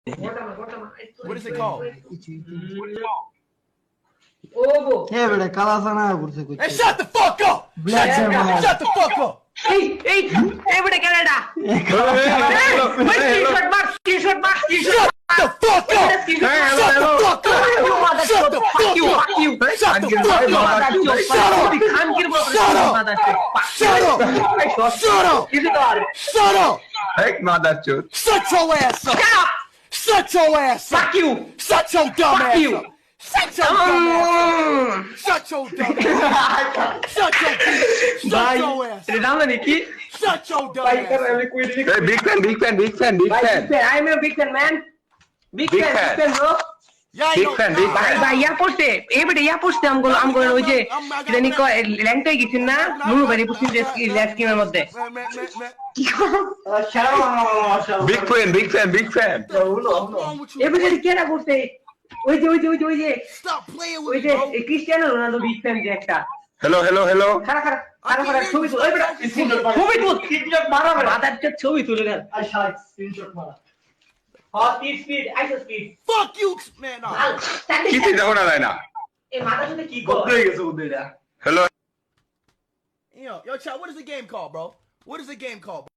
What is it called? এ বেটা কালা সানা করছে কই Hey, shut the fuck up! Black Diamond. Shut the fuck up! এই এবারে কেনাডা স্ক্রিনশট মার Shut the fuck up! Shut the fuck up! Shut the fuck up! Shut the fuck up! Shut up! Shut up! Shut up! Shut up! Shut up! Heck, motherfucker. Shut your ass up! Shut your ass up! Shut your dumb ass up! Shut your dumb ass up! Shut your dumb ass up! Shut your ass up! নাম জানি কি Shut your dumb ass up! Hey, big fan. I am a big fan man big Big fan fan. big fan bro Big fan. ভাই ইয়া পড়ছে এবারে ইয়া পড়ছে আমগুলো ওই যে জানি ল্যাংটাই গেছেন না নুরু বাড়ি পড়ছেন যে ল্যাস স্কিমের মধ্যে Big fan. এবারে কেনা করছে ওই যে Stop playing ওই with যে me, bro! Cristiano Ronaldo big fan যে একটা Hello. খারা ছবি তুল মাথার ছবি তুলে দেন স্পিড আইসো speed Fuck you, man! No. Kiti দেখো না যায় না। এই মাথার সাথে কি করবে Hello. Yo, chat, what is the game called, bro? What is the game called?